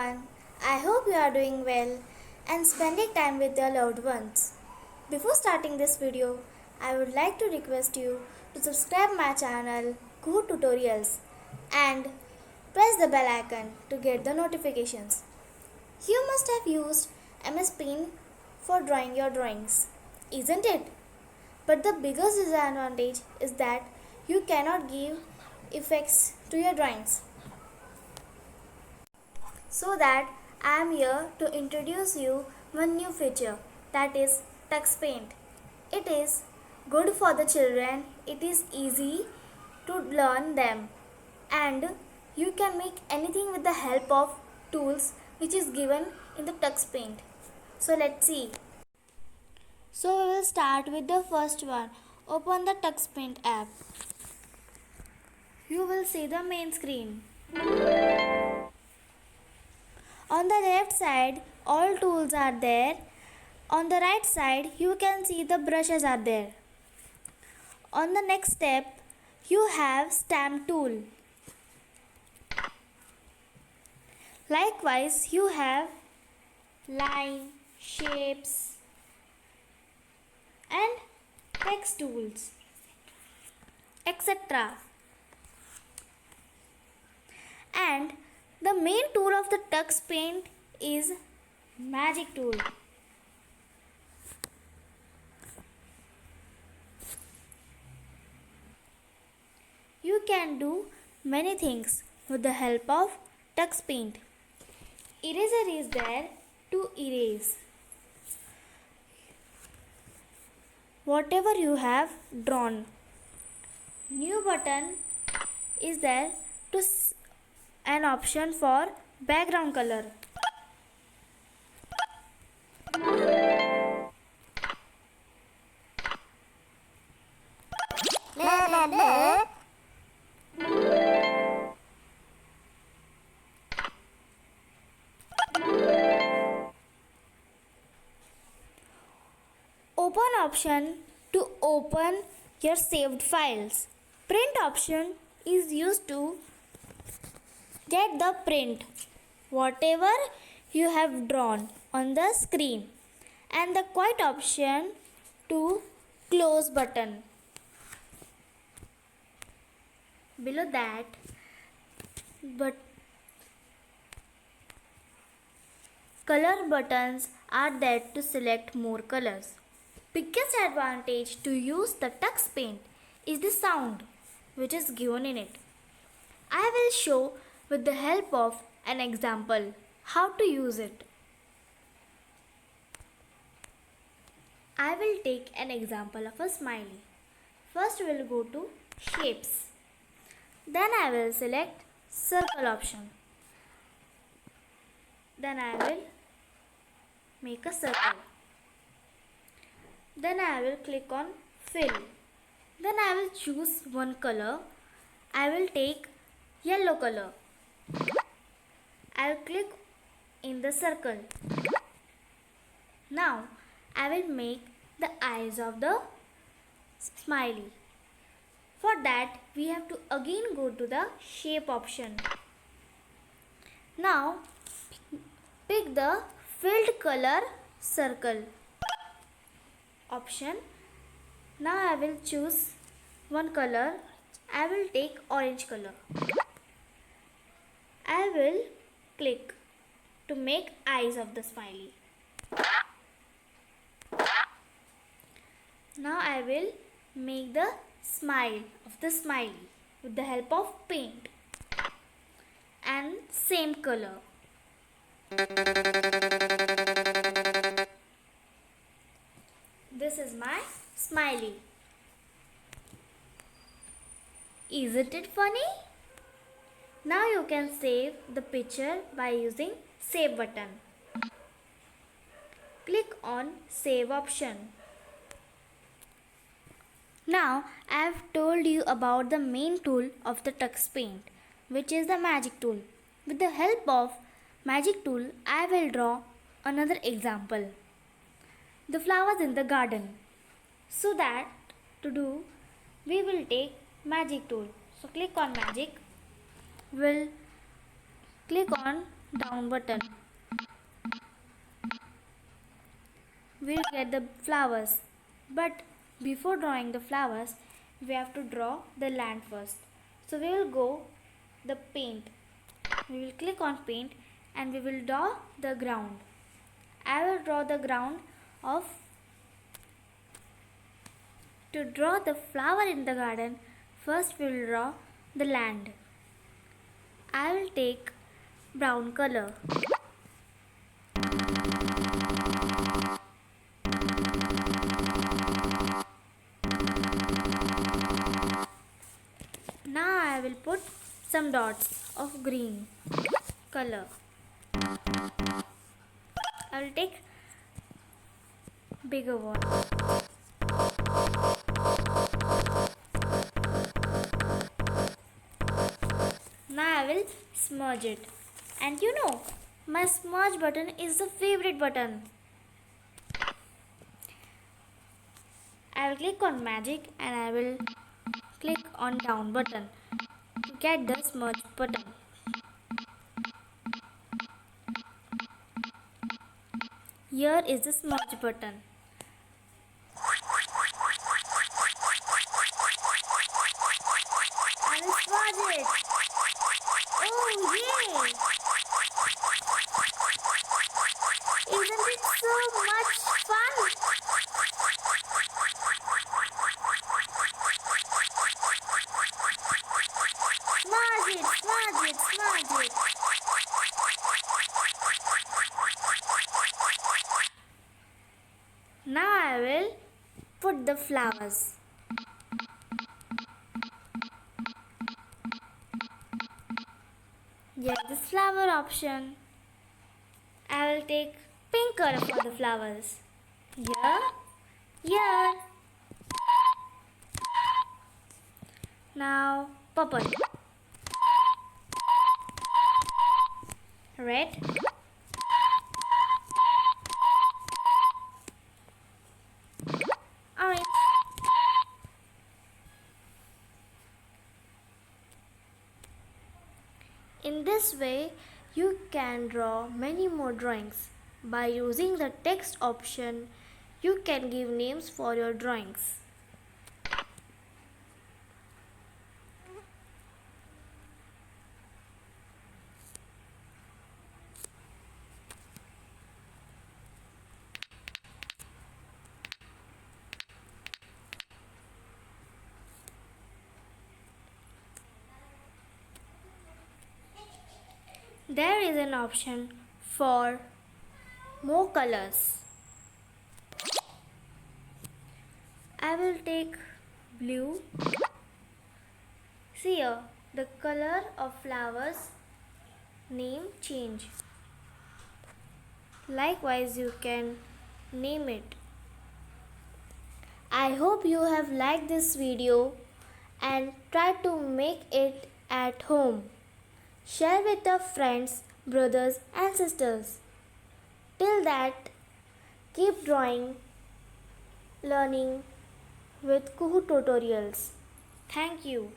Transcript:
everyone. I hope you are doing well and spending time with your loved ones. Before starting this video, I would like to request you to subscribe my channel Kuhu Tutorials and press the bell icon to get the notifications. You must have used MS Paint for drawing your drawings, isn't it? But the biggest disadvantage is that you cannot give effects to your drawings. So that I am here to introduce you one new feature, that is Tux Paint. It is good for the children, it is easy to learn them, and you can make anything with the help of tools which is given in the Tux Paint. So let's see. So we will start with the first one. Open the Tux Paint app. You will see the main screen. On the left side, all tools are there. On the right side, you can see the brushes are there. On the next step, you have stamp tool. Likewise, you have line, shapes and text tools, etc. And the main tool of the Tux Paint is Magic Tool. You can do many things with the help of Tux Paint. Eraser is there to erase whatever you have drawn. New button is there to an option for background color. Open option to open your saved files. Print option is used to get the print whatever you have drawn on the screen, and the quiet option to close button. Below that, but color buttons are there to select more colors. Biggest advantage to use the Tux Paint is the sound which is given in it. I will show with the help of an example how to use it. I will take an example of a smiley. First we will go to shapes. Then I will select circle option. Then I will make a circle. Then I will click on fill. Then I will choose one color. I will take yellow color. I will click in the circle. Now I will make the eyes of the smiley. For that we have to again go to the shape option. Now pick the filled color circle option. Now I will choose one color. I will take orange color. I will click to make eyes of the smiley. Now I will make the smile of the smiley with the help of paint and same color. This is my smiley. Isn't it funny? Now you can save the picture by using save button. Click on save option. Now I have told you about the main tool of the Tux Paint, which is the Magic Tool. With the help of Magic Tool, I will draw another example. The flowers in the garden. So that to do, we will take Magic Tool. So click on Magic. We'll click on down button. We'll get the flowers. But before drawing the flowers, we have to draw the land first. So we will go the paint. We will click on paint and we will draw the ground. I will draw the ground of. To draw the flower in the garden, first we will draw the land. I will take brown color. Now I will put some dots of green color. I will take bigger one. Now I will smudge it. And you know, my smudge button is the favorite button. I will click on magic and I will click on down button to get the smudge button. Here is the smudge button. I will smudge it. Oh yay! Isn't it so much fun? Smudge it, smudge it, smudge it. Now I will put the flowers. Here is the flower option. I will take pink color for the flowers. Here. Now purple. Red. Orange. In this way, you can draw many more drawings. By using the text option, you can give names for your drawings. There is an option for more colors. I will take blue. See here, the color of flowers name change. Likewise, you can name it. I hope you have liked this video and try to make it at home. Share with your friends, brothers and sisters. Till that, keep drawing, learning with Kuhu tutorials. Thank you.